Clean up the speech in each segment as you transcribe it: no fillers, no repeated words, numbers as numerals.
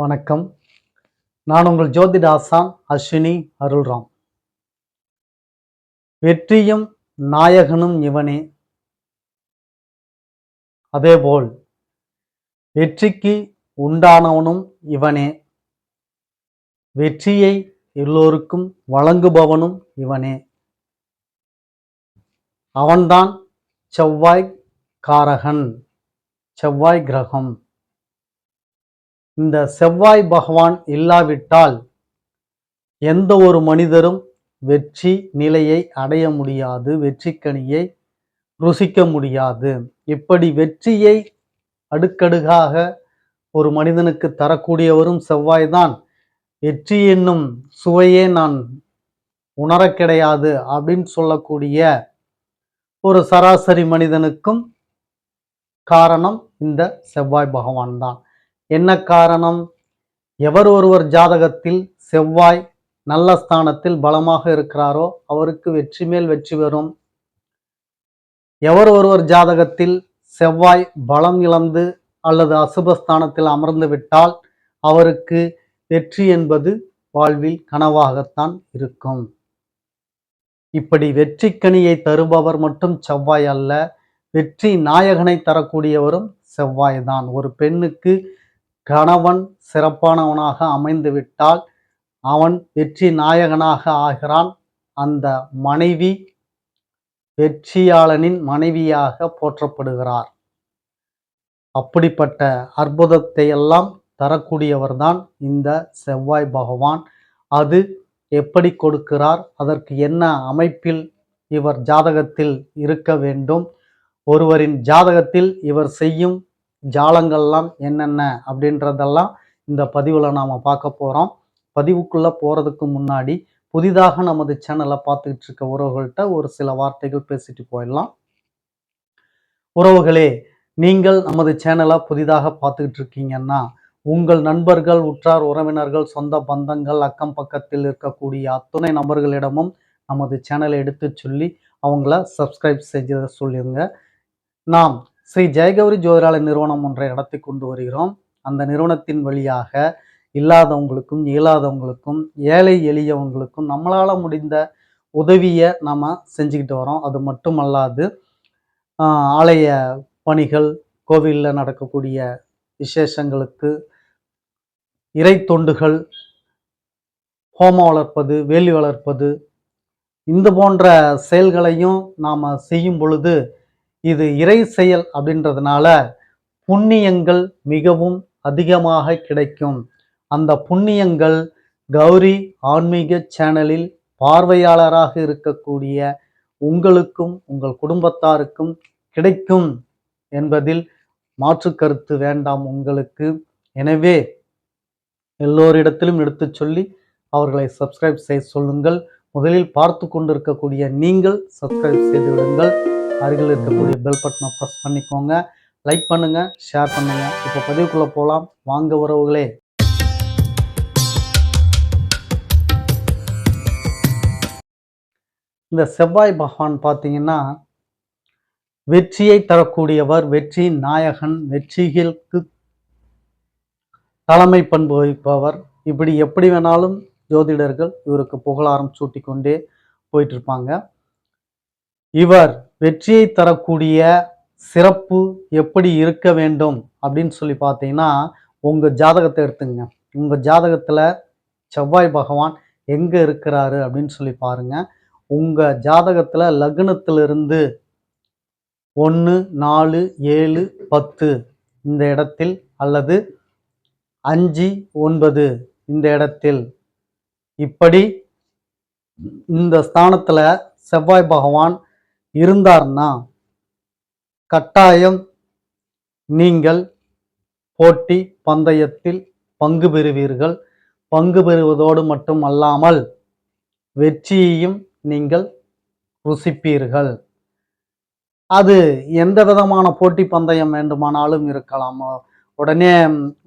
வணக்கம். நான் உங்கள் ஜோதிட ஆசான் அஸ்வினி அருள்ராம். வெற்றியும் நாயகனும் இவனே. அதேபோல் வெற்றிக்கு உண்டானவனும் இவனே. வெற்றியை எல்லோருக்கும் வழங்குபவனும் இவனே. அவன்தான் செவ்வாய் காரகன், செவ்வாய் கிரகம். இந்த செவ்வாய் பகவான் இல்லாவிட்டால் எந்த ஒரு மனிதரும் வெற்றி நிலையை அடைய முடியாது, வெற்றிக்கனியை ருசிக்க முடியாது. இப்படி வெற்றியை அடுக்கடுக்காக ஒரு மனிதனுக்கு தரக்கூடியவரும் செவ்வாய்தான். வெற்றி என்னும் சுவையே நான் உணர கிடையாது அப்படின்னு சொல்லக்கூடிய ஒரு சராசரி மனிதனுக்கும் காரணம் இந்த செவ்வாய் பகவான் தான். என்ன காரணம்? எவர் ஒருவர் ஜாதகத்தில் செவ்வாய் நல்ல ஸ்தானத்தில் பலமாக இருக்கிறாரோ அவருக்கு வெற்றி மேல் வெற்றி வரும். எவர் ஒருவர் ஜாதகத்தில் செவ்வாய் பலம் இழந்து அல்லது அசுபஸ்தானத்தில் அமர்ந்து விட்டால் அவருக்கு வெற்றி என்பது வாழ்வில் கனவாகத்தான் இருக்கும். இப்படி வெற்றி கனியை தருபவர் மட்டும் செவ்வாய் அல்ல, வெற்றி நாயகனை தரக்கூடியவரும் செவ்வாய் தான். ஒரு பெண்ணுக்கு கணவன் சிறப்பானவனாக அமைந்து விட்டால் அவன் வெற்றி நாயகனாக ஆகிறான். அந்த மனைவி வெற்றியாளனின் மனைவியாக போற்றப்படுகிறார். அப்படிப்பட்ட அற்புதத்தை எல்லாம் தரக்கூடியவர்தான் இந்த செவ்வாய் பகவான். அது எப்படி கொடுக்கிறார், அதற்கு என்ன அமைப்பில் இவர் ஜாதகத்தில் இருக்க வேண்டும், ஒருவரின் ஜாதகத்தில் இவர் செய்யும் ஜாலங்கள்லாம் என்னென்ன அப்படின்றதெல்லாம் இந்த பதிவில் நாம் பார்க்க போகிறோம். பதிவுக்குள்ளே போகிறதுக்கு முன்னாடி புதிதாக நமது சேனலை பார்த்துக்கிட்டு இருக்க உறவுகள்கிட்ட ஒரு சில வார்த்தைகள் பேசிட்டு போயிடலாம். உறவுகளே, நீங்கள் நமது சேனலை புதிதாக பார்த்துக்கிட்டு இருக்கீங்கன்னா உங்கள் நண்பர்கள், உற்றார் உறவினர்கள், சொந்த பந்தங்கள், அக்கம் பக்கத்தில் இருக்கக்கூடிய அத்துணை நபர்களிடமும் நமது சேனலை எடுத்து சொல்லி அவங்கள சப்ஸ்கிரைப் செய்ய சொல்லிடுங்க. நாம் ஸ்ரீ ஜெயகௌரி ஜோதிடாலய நிறுவனம் ஒன்றை நடத்தி கொண்டு வருகிறோம். அந்த நிறுவனத்தின் வழியாக இல்லாதவங்களுக்கும் இயலாதவங்களுக்கும் ஏழை எளியவங்களுக்கும் நம்மளால் முடிந்த உதவியை நாம் செஞ்சுக்கிட்டு வரோம். அது மட்டுமல்லாது ஆலய பணிகள், கோவிலில் நடக்கக்கூடிய விசேஷங்களுக்கு, இறை தொண்டுகள், ஹோமம் வளர்ப்பது, வேலி வளர்ப்பது, இந்த போன்ற செயல்களையும் நாம் செய்யும் பொழுது இது இறை செயல் அப்படின்றதுனால புண்ணியங்கள் மிகவும் அதிகமாக கிடைக்கும். அந்த புண்ணியங்கள் கௌரி ஆன்மீக சேனலில் பார்வையாளராக இருக்கக்கூடிய உங்களுக்கும் உங்கள் குடும்பத்தாருக்கும் கிடைக்கும் என்பதில் மாற்று கருத்து வேண்டாம் உங்களுக்கு. எனவே எல்லோரிடத்திலும் எடுத்து சொல்லி அவர்களை சப்ஸ்கிரைப் செய்ய சொல்லுங்கள். முதலில் பார்த்து கொண்டிருக்கக்கூடிய நீங்கள் சப்ஸ்கிரைப் செய்து விடுங்கள். அருகில் இருக்கக்கூடிய பெல் பட்டனை ப்ரெஸ் பண்ணிக்கோங்க. லைக் பண்ணுங்க, ஷேர் பண்ணுங்க. இப்போ பதிவுக்குள்ள போகலாம் வாங்க உறவுகளே. இந்த செவ்வாய் பகவான் பார்த்தீங்கன்னா வெற்றியை தரக்கூடியவர், வெற்றி நாயகன், வெற்றிகளுக்கு தலைமை பண்பு வகிப்பவர். இப்படி எப்படி வேணாலும் ஜோதிடர்கள் இவருக்கு புகழாரம் சூட்டி கொண்டே போயிட்டு இருப்பாங்க. இவர் வெற்றியை தரக்கூடிய சிறப்பு எப்படி இருக்க வேண்டும் அப்படின்னு சொல்லி பார்த்தீங்கன்னா, உங்கள் ஜாதகத்தை எடுத்துங்க. உங்கள் ஜாதகத்தில் செவ்வாய் பகவான் எங்கே இருக்கிறாரு அப்படின்னு சொல்லி பாருங்க. உங்கள் ஜாதகத்தில் லக்னத்திலிருந்து 1, 4, 7, 10 இந்த இடத்தில் அல்லது 5, 9 இந்த இடத்தில், இப்படி இந்த ஸ்தானத்தில் செவ்வாய் பகவான் இருந்தார்னா கட்டாயம் நீங்கள் போட்டி பந்தயத்தில் பங்கு பெறுவீர்கள். பங்கு பெறுவதோடு மட்டும் அல்லாமல் வெற்றியையும் நீங்கள் ருசிப்பீர்கள். அது எந்த விதமான போட்டி பந்தயம் வேண்டுமானாலும் இருக்கலாம். உடனே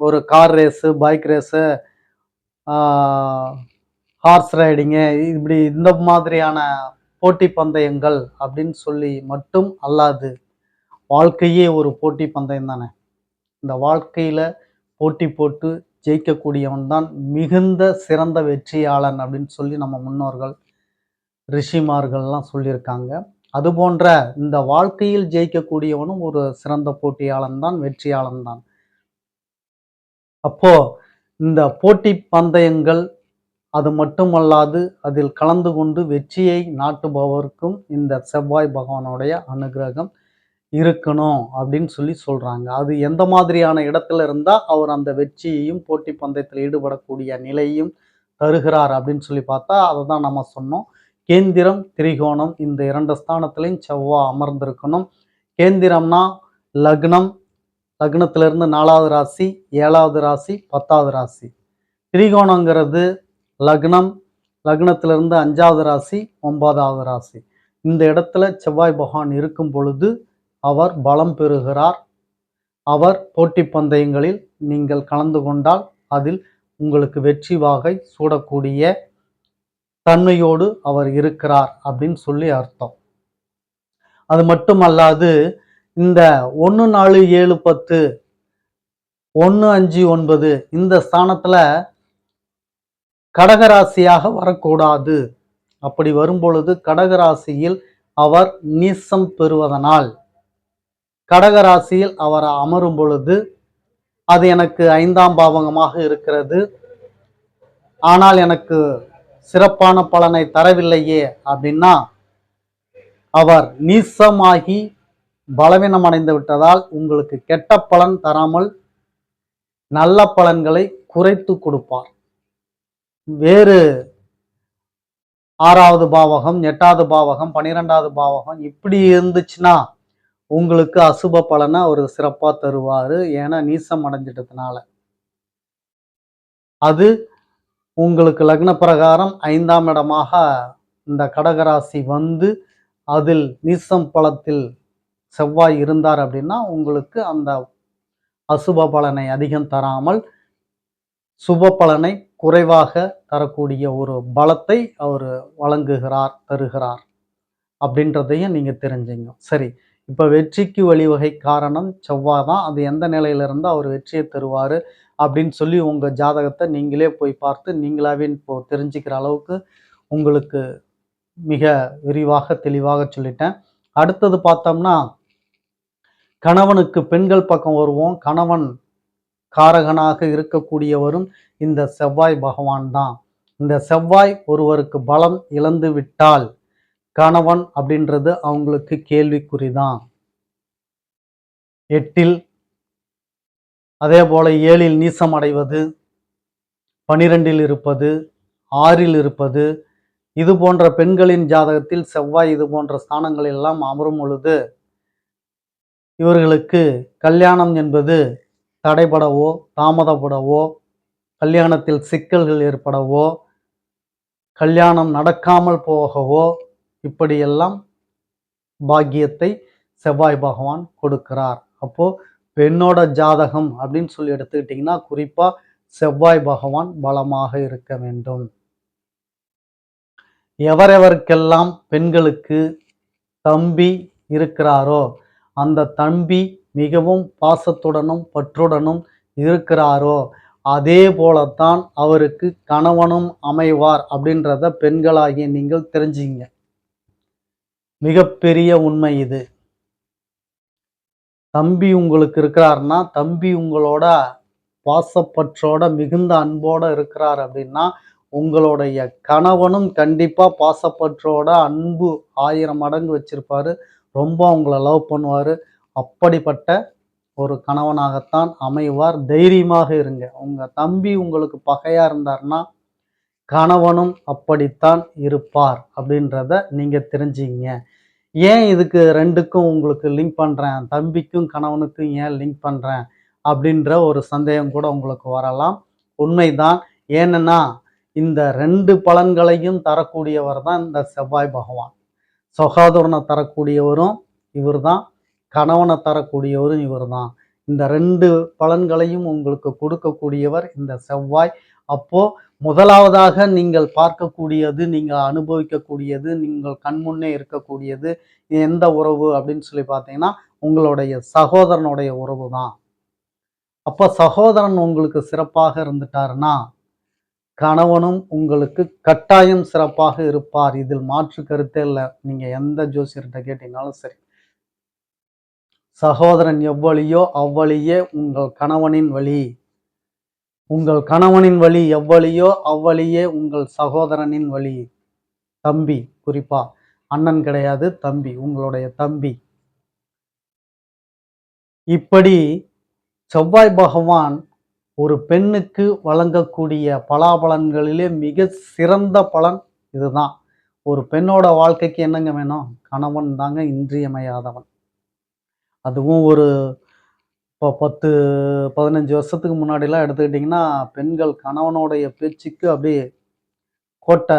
ஒரு car race, bike race, horse riding, இப்படி இந்த மாதிரியான போட்டி பந்தயங்கள் அப்படின்னு சொல்லி மட்டும் அல்லாது, வாழ்க்கையே ஒரு போட்டி பந்தயம் தானே. இந்த வாழ்க்கையில் போட்டி போட்டு ஜெயிக்கக்கூடியவன் தான் மிகுந்த சிறந்த வெற்றியாளன் அப்படின்னு சொல்லி நம்ம முன்னோர்கள் ரிஷிமார்கள்லாம் சொல்லியிருக்காங்க. அதுபோன்ற இந்த வாழ்க்கையில் ஜெயிக்கக்கூடியவனும் ஒரு சிறந்த போட்டியாளன் தான், வெற்றியாளன் தான். அப்போ இந்த போட்டி பந்தயங்கள் அது மட்டுமல்லாது அதில் கலந்து கொண்டு வெற்றியை நாட்டுபவருக்கும் இந்த செவ்வாய் பகவானுடைய அனுகிரகம் இருக்கணும் அப்படின்னு சொல்லி சொல்றாங்க. அது எந்த மாதிரியான இடத்துல இருந்தா அவர் அந்த வெற்றியையும் போட்டி பந்தயத்தில் ஈடுபடக்கூடிய நிலையும் தருகிறார் அப்படின்னு சொல்லி பார்த்தா அதை தான் நம்ம சொன்னோம். கேந்திரம், திரிகோணம் இந்த 2 ஸ்தானத்திலையும் செவ்வாய் அமர்ந்திருக்கணும். கேந்திரம்னா லக்னம், லக்னத்திலிருந்து 4வது ராசி, 7வது ராசி, 10வது ராசி. திரிகோணங்கிறது லக்னம், லக்னத்திலிருந்து 5வது ராசி, 9வது ராசி. இந்த இடத்துல செவ்வாய் பகவான் இருக்கும் பொழுது அவர் பலம் பெறுகிறார். அவர் போட்டி பந்தயங்களில் நீங்கள் கலந்து கொண்டால் அதில் உங்களுக்கு வெற்றி வாகை சூடக்கூடிய தன்மையோடு அவர் இருக்கிறார் அப்படின்னு சொல்லி அர்த்தம். அது மட்டுமல்லாது இந்த 1, 4, 7, 10, 1, 5, 9 இந்த ஸ்தானத்துல கடகராசியாக வரக்கூடாது. அப்படி வரும்பொழுது கடகராசியில் அவர் நீசம் பெறுவதனால் கடகராசியில் அவர் அமரும் பொழுது அது எனக்கு 5ஆம் பாவகமாக இருக்கிறது, ஆனால் எனக்கு சிறப்பான பலனை தரவில்லையே அப்படின்னா அவர் நீசமாகி பலவீனம் அடைந்து விட்டதால் உங்களுக்கு கெட்ட பலன் தராமல் நல்ல பலன்களை குறைத்து கொடுப்பார். வேறு 6வது பாவகம், 8வது பாவகம், 12வது பாவகம் இப்படி இருந்துச்சுன்னா உங்களுக்கு அசுப பலனை அவர் சிறப்பா தருவாரு. ஏன்னா நீசம் அடைஞ்சிட்டதுனால அது உங்களுக்கு லக்ன பிரகாரம் 5ஆம் இடமாக இந்த கடகராசி வந்து அதில் நீசம் பலத்தில் செவ்வாய் இருந்தார் அப்படின்னா உங்களுக்கு அந்த அசுப பலனை அதிகம் தராமல் சுப பலனை குறைவாக தரக்கூடிய ஒரு பலத்தை அவர் வழங்குகிறார், தருகிறார் அப்படின்றதையும் நீங்க தெரிஞ்சுங்க. சரி, இப்ப வெற்றிக்கு வழிவகை காரணம் செவ்வாய் தான். அது எந்த நிலையில இருந்தா அவர் வெற்றியை தருவாரு அப்படின்னு சொல்லி உங்க ஜாதகத்தை நீங்களே போய் பார்த்து நீங்களாவே இப்போ தெரிஞ்சுக்கிற அளவுக்கு உங்களுக்கு மிக விரிவாக தெளிவாக சொல்லிட்டேன். அடுத்தது பார்த்தோம்னா கணவனுக்கு பெண்கள் பக்கம் வருவோம். கணவன் காரகனாக இருக்கக்கூடியவரும் இந்த செவ்வாய் பகவான் தான். இந்த செவ்வாய் ஒருவருக்கு பலம் இழந்து விட்டால் கணவன் அப்படின்றது அவங்களுக்கு கேள்விக்குறிதான். 8ல் அதே போல 7ல் நீசம் அடைவது, 12ல் இருப்பது, 6ல் இருப்பது, இது போன்ற பெண்களின் ஜாதகத்தில் செவ்வாய் இது போன்ற ஸ்தானங்கள் எல்லாம் அமரும் பொழுது இவர்களுக்கு கல்யாணம் என்பது தடைபடவோ, தாமதப்படவோ, கல்யாணத்தில் சிக்கல்கள் ஏற்படவோ, கல்யாணம் நடக்காமல் போகவோ இப்படியெல்லாம் பாக்கியத்தை செவ்வாய் பகவான் கொடுக்கிறார். அப்போ பெண்ணோட ஜாதகம் அப்படின்னு சொல்லி எடுத்துக்கிட்டிங்கன்னா குறிப்பா செவ்வாய் பகவான் பலமாக இருக்க வேண்டும். எவரெவருக்கெல்லாம் பெண்களுக்கு தம்பி இருக்கிறாரோ அந்த தம்பி மிகவும் பாசத்துடனும் பற்றுடனும் இருக்கிறாரோ அதே போலத்தான் அவருக்கு கணவனும் அமைவார் அப்படின்றத பெண்களாகிய நீங்கள் தெரிஞ்சுங்க. மிகப்பெரிய உண்மை இது. தம்பி உங்களுக்கு இருக்கிறாருன்னா தம்பி உங்களோட பாசப்பற்றோட மிகுந்த அன்போட இருக்கிறார் அப்படின்னா உங்களுடைய கணவனும் கண்டிப்பா பாசப்பற்றோட அன்பு 1000 மடங்கு வச்சிருப்பாரு. ரொம்ப உங்களை லவ் பண்ணுவாரு. அப்படிப்பட்ட ஒரு கணவனாகத்தான் அமைவார். தைரியமாக இருங்க. உங்க தம்பி உங்களுக்கு பகையா இருந்தார்னா கணவனும் அப்படித்தான் இருப்பார் அப்படின்றத நீங்க தெரிஞ்சுங்க. ஏன் இதுக்கு 2க்கும் உங்களுக்கு லிங்க் பண்றேன், தம்பிக்கும் கணவனுக்கும் ஏன் லிங்க் பண்றேன் அப்படின்ற ஒரு சந்தேகம் கூட உங்களுக்கு வரலாம். உண்மைதான். ஏன்னா இந்த 2 பலன்களையும் தரக்கூடியவர் தான் இந்த செவ்வாய் பகவான். சகோதரனை தரக்கூடியவரும் இவர் தான், கணவனை தரக்கூடியவரும் இவர் தான். இந்த 2 பலன்களையும் உங்களுக்கு கொடுக்கக்கூடியவர் இந்த செவ்வாய். அப்போ முதலாவதாக நீங்கள் பார்க்கக்கூடியது, நீங்க அனுபவிக்கக்கூடியது, நீங்கள் கண்முன்னே இருக்கக்கூடியது எந்த உறவு அப்படின்னு சொல்லி பார்த்தீங்கன்னா உங்களுடைய சகோதரனுடைய உறவு தான். அப்ப சகோதரன் உங்களுக்கு சிறப்பாக இருந்துட்டாருன்னா, கணவனும் உங்களுக்கு கட்டாயம் சிறப்பாக இருப்பார். இதில் மாற்று கருத்தே இல்ல. நீங்க எந்த ஜோசியர்ட்ட கேட்டீங்கனாலும் சரி. சகோதரன் எவ்வழியோ அவ்வழியே உங்கள் கணவனின் வழி. உங்கள் கணவனின் வழி எவ்வழியோ அவ்வழியே உங்கள் சகோதரனின் வழி. தம்பி குறிப்பா. அண்ணன் கிடையாது, தம்பி. உங்களுடைய தம்பி. இப்படி செவ்வாய் பகவான் ஒரு பெண்ணுக்கு வழங்கக்கூடிய பலாபலன்களிலே மிக சிறந்த பலன் இதுதான். ஒரு பெண்ணோட வாழ்க்கைக்கு என்னங்க வேணும்? கணவன் தாங்க இன்றியமையாதவன். அதுவும் ஒரு இப்போ 10, 15 வருஷத்துக்கு முன்னாடிலாம் எடுத்துக்கிட்டிங்கன்னா, பெண்கள் கணவனுடைய பேச்சுக்கு அப்படியே கோட்ட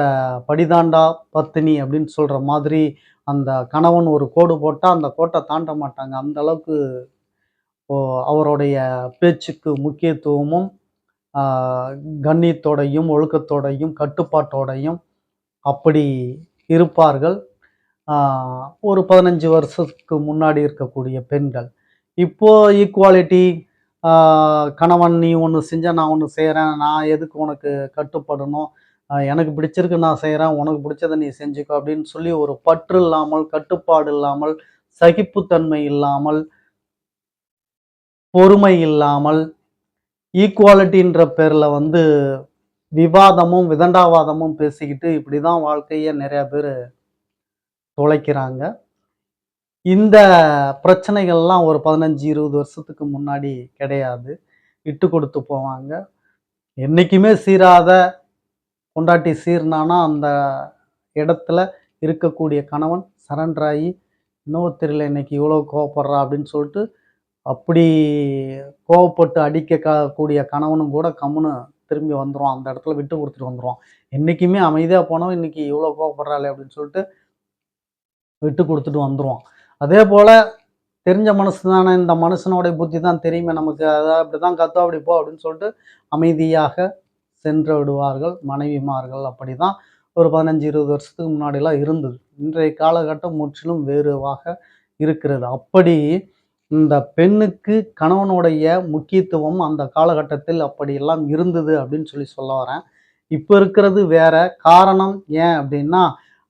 படிதாண்டா பத்தினி அப்படின்னு சொல்ற மாதிரி, அந்த கணவன் ஒரு கோடு போட்டா, அந்த கோட்ட தாண்ட மாட்டாங்க. அந்த அளவுக்கு அவருடைய பேச்சுக்கு முக்கியத்துவமும், ஆ கண்ணியத்தோடையும், ஒழுக்கத்தோடையும், கட்டுப்பாட்டோடையும் அப்படி இருப்பார்கள். ஆ ஒரு 15 வருஷத்துக்கு முன்னாடி இருக்கக்கூடிய பெண்கள். இப்போ ஈக்குவாலிட்டி, ஆ கணவன் நீ ஒண்ணு செஞ்சா நான் ஒண்ணு செய்றேன். நான் எதுக்கு உனக்கு கட்டுப்படணும்? எனக்கு பிடிச்சிருக்கு நான் செய்றேன். உனக்கு பிடிச்சத நீ செஞ்சுக்கோ அப்படின்னு சொல்லி ஒரு பற்று இல்லாமல், கட்டுப்பாடு இல்லாமல், சகிப்புத்தன்மை இல்லாமல், பொறுமை இல்லாமல், ஈக்குவாலிட்டின்ற பேர்ல வந்து விவாதமும், விதண்டாவாதமும் பேசிக்கிட்டு இப்படிதான் வாழ்க்கைய நெறைய பேரு தொலைக்கிறாங்க. இந்த பிரச்சனைகள்லாம் ஒரு 15, 20 வருஷத்துக்கு முன்னாடி கிடையாது. விட்டு குடுத்து போவாங்க. என்னைக்குமே சீராத பொண்டாட்டி சீர்னானா, அந்த இடத்துல இருக்கக்கூடிய கணவன் சரண்டர் ஆயி, "என்னவோ தெரியல இன்னைக்கு இவ்வளோ கோவப்படுறா" அப்படின்னு சொல்லிட்டு, அப்படி கோவப்பட்டு கூடிய கணவனும் கூட கம்முனு திரும்பி வந்துருவான். அந்த இடத்துல விட்டு குடுத்துட்டு வந்துருவான். என்னைக்குமே அமைதியா போனவன், "இன்னைக்கு இவ்வளோ கோவப்படுறாளே" அப்படின்னு சொல்லிட்டு விட்டு குடுத்துட்டு வந்துருவான். அதேபோல தெரிஞ்ச மனுஷ தானே, இந்த மனுஷனுடைய புத்தி தான் தெரியுமே நமக்கு. அதான் அப்படிதான் கத்துவா அப்படி போ அப்படின்னு சொல்லிட்டு அமைதியாக சென்று விடுவார்கள் மனைவிமார்கள். அப்படிதான் ஒரு 15, 20 வருஷத்துக்கு முன்னாடிலாம் இருந்தது. இன்றைய காலகட்டம் முற்றிலும் வேறுவாக இருக்கிறது. அப்படி இந்த பெண்ணுக்கு கணவனுடைய முக்கியத்துவம் அந்த காலகட்டத்தில் அப்படியெல்லாம் இருந்தது அப்படின்னு சொல்லி சொல்ல வரேன். இப்ப இருக்கிறது வேற. காரணம் ஏன் அப்படின்னா,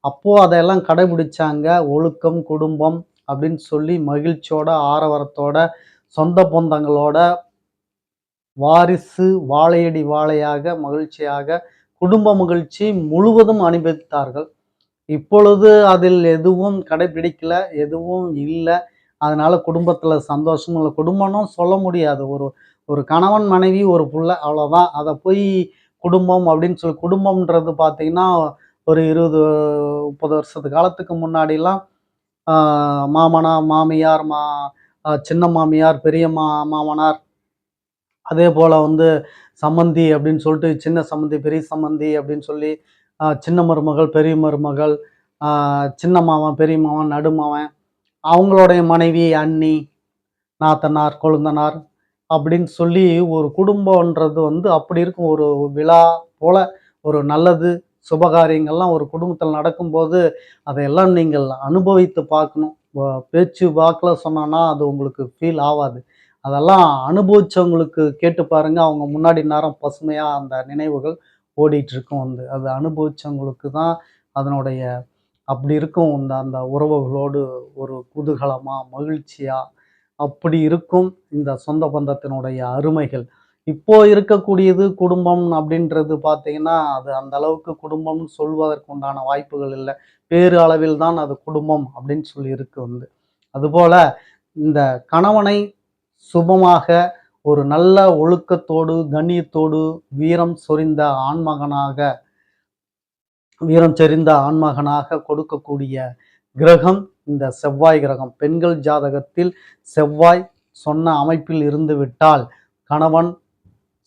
அப்போ அதையெல்லாம் கடைபிடிச்சாங்க. ஒழுக்கம், குடும்பம் அப்படின்னு சொல்லி மகிழ்ச்சியோட, ஆரவாரத்தோட, சொந்த பந்தங்களோட, வாரிசு வாழையடி வாழையாக, மகிழ்ச்சியாக, குடும்ப மகிழ்ச்சி முழுவதும் அனுபவித்தார்கள். இப்பொழுது அதில் எதுவும் கடைபிடிக்கல, எதுவும் இல்ல. அதனால குடும்பத்தில சந்தோஷமும் இல்ல. குடும்பம்னும் சொல்ல முடியாது. ஒரு ஒரு கணவன், மனைவி, ஒரு புள்ள அவ்வளோதான். அத போய் குடும்பம் அப்படின்னு சொல்லி குடும்பம்ன்றது பார்த்தீங்கன்னா, ஒரு 20, 30 வருஷத்து காலத்துக்கு முன்னாடிலாம் ஆ மாமனார், மாமியார், சின்ன மாமியார், பெரிய மாமனார், அதேபோல வந்து சம்மந்தி அப்படின்னு சொல்லிட்டு சின்ன சம்மந்தி, பெரிய சம்மந்தி அப்படின்னு சொல்லி, சின்ன மருமகள், பெரிய மருமகள், ஆ சின்ன மாமன், பெரிய மாமன், நடுமாமன், அவங்களுடைய மனைவி, அண்ணி, நாத்தனார், கொழுந்தனார் அப்படின்னு சொல்லி ஒரு குடும்பம்ன்றது வந்து அப்படி இருக்கும். ஒரு விழா போல ஒரு நல்லது, சுபகாரியங்கள்லாம் ஒரு குடும்பத்தில் நடக்கும்போது, அதையெல்லாம் நீங்கள் அனுபவித்து பார்க்கணும். பேச்சு வாக்குல சொன்னோன்னா, அது உங்களுக்கு ஃபீல் ஆவாது. அதெல்லாம் அனுபவிச்சவங்களுக்கு கேட்டு பாருங்க. அவங்க முன்னாடி நேரம் பசுமையா அந்த நினைவுகள் ஓடிட்டுருக்கும் வந்து. அது அனுபவிச்சவங்களுக்கு தான் அதனுடைய அப்படி இருக்கும். அந்த அந்த உறவுகளோடு ஒரு குதூகலமா, மகிழ்ச்சியா அப்படி இருக்கும் இந்த சொந்த பந்தத்தினுடைய அருமைகள். இப்போ இருக்கக்கூடியது குடும்பம் அப்படின்றது பார்த்தீங்கன்னா, அது அந்த அளவுக்கு குடும்பம்னு சொல்வதற்கு உண்டான வாய்ப்புகள் இல்ல. பேரு அளவில் தான் அது குடும்பம் அப்படின்னு சொல்லி இருக்கு வந்து. அதுபோல இந்த கணவனை சுபமாக ஒரு நல்ல ஒழுக்கத்தோடு, கண்ணியத்தோடு, வீரம் சொரிந்த ஆண்மகனாக வீரம் செறிந்த ஆண்மகனாக கொடுக்கக்கூடிய கிரகம் இந்த செவ்வாய் கிரகம். பெண்கள் ஜாதகத்தில் செவ்வாய் சொன்ன அமைப்பில் இருந்துவிட்டால் கணவன்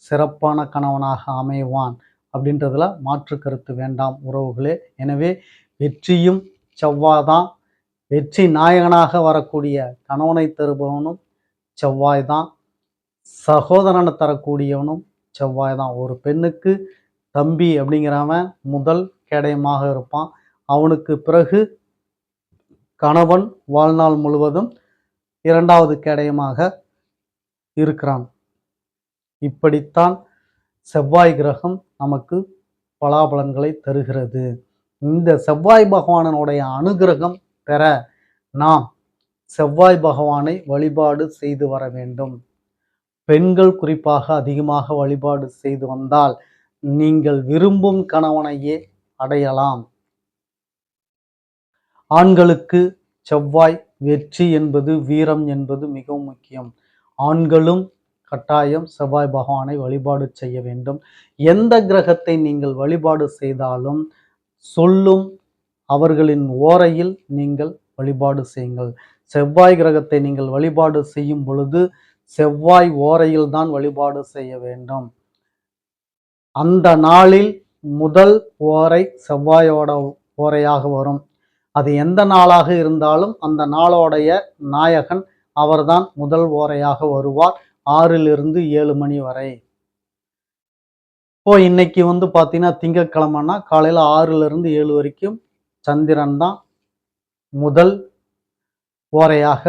சிறப்பான கணவனாக அமைவான் அப்படின்றதுல மாற்று கருத்து வேண்டாம் உறவுகளே. எனவே வெற்றியும் செவ்வாய்தான். வெற்றி நாயகனாக வரக்கூடிய கணவனை தருபவனும் செவ்வாய் தான். சகோதரனை தரக்கூடியவனும் செவ்வாய் தான். ஒரு பெண்ணுக்கு தம்பி அப்படிங்கிறவன் முதல் கேடயமாக இருப்பான். அவனுக்கு பிறகு கணவன் வாழ்நாள் முழுவதும் 2வது கேடயமாக இருக்கிறான். இப்படித்தான் செவ்வாய் கிரகம் நமக்கு பலாபலன்களை தருகிறது. இந்த செவ்வாய் பகவானுடைய அனுகிரகம் பெற நாம் செவ்வாய் பகவானை வழிபாடு செய்து வர வேண்டும். பெண்கள் குறிப்பாக அதிகமாக வழிபாடு செய்து வந்தால் நீங்கள் விரும்பும் கணவனையே அடையலாம். ஆண்களுக்கு செவ்வாய் வெற்றி என்பது, வீரம் என்பது மிகவும் முக்கியம். ஆண்களும் கட்டாயம் செவ்வாய் பகவானை வழிபாடு செய்ய வேண்டும். எந்த கிரகத்தை நீங்கள் வழிபாடு செய்தாலும் சொல்லும் அவர்களின் ஓரையில் நீங்கள் வழிபாடு செய்யுங்கள். செவ்வாய் கிரகத்தை நீங்கள் வழிபாடு செய்யும் பொழுது செவ்வாய் ஓரையில் தான் வழிபாடு செய்ய வேண்டும். அந்த நாளில் முதல் ஓரை செவ்வாயோட ஓரையாக வரும். அது எந்த நாளாக இருந்தாலும் அந்த நாளோடைய நாயகன் அவர்தான் முதல் ஓரையாக வருவார். 6லிருந்து 7 மணி வரை. இப்போ இன்னைக்கு பார்த்தீங்கன்னா திங்கட்கிழமைன்னா காலையில் 6லிருந்து 7 வரைக்கும் சந்திரன் தான் முதல் ஓரையாக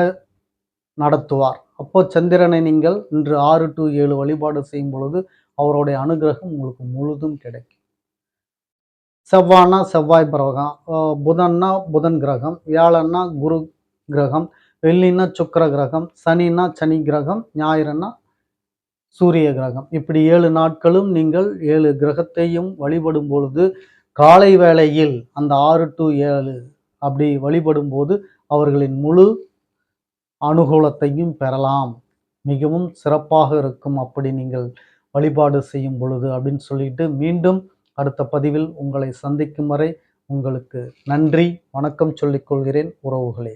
நடத்துவார். அப்போ சந்திரனை நீங்கள் இன்று 6 to 7 வழிபாடு செய்யும் பொழுது அவருடைய அனுகிரகம் உங்களுக்கு முழுதும் கிடைக்கும். செவ்வாய்னா செவ்வாய் கிரகம், புதன்னா புதன் கிரகம், வியாழன்னா குரு கிரகம், வெள்ளின்னா சுக்கிர கிரகம், சனின்னா சனி கிரகம், ஞாயிறுன்னா சூரிய கிரகம். இப்படி 7 நாட்களும் நீங்கள் 7 கிரகத்தையும் வழிபடும் பொழுது காலை வேளையில் அந்த 6 to 7 அப்படி வழிபடும் போது அவர்களின் முழு அனுகூலத்தையும் பெறலாம். மிகவும் சிறப்பாக இருக்கும் அப்படி நீங்கள் வழிபாடு செய்யும் பொழுது அப்படின்னு சொல்லிட்டு மீண்டும் அடுத்த பதிவில் உங்களை சந்திக்கும் வரை உங்களுக்கு நன்றி, வணக்கம் சொல்லிக் கொள்கிறேன் உறவுகளே.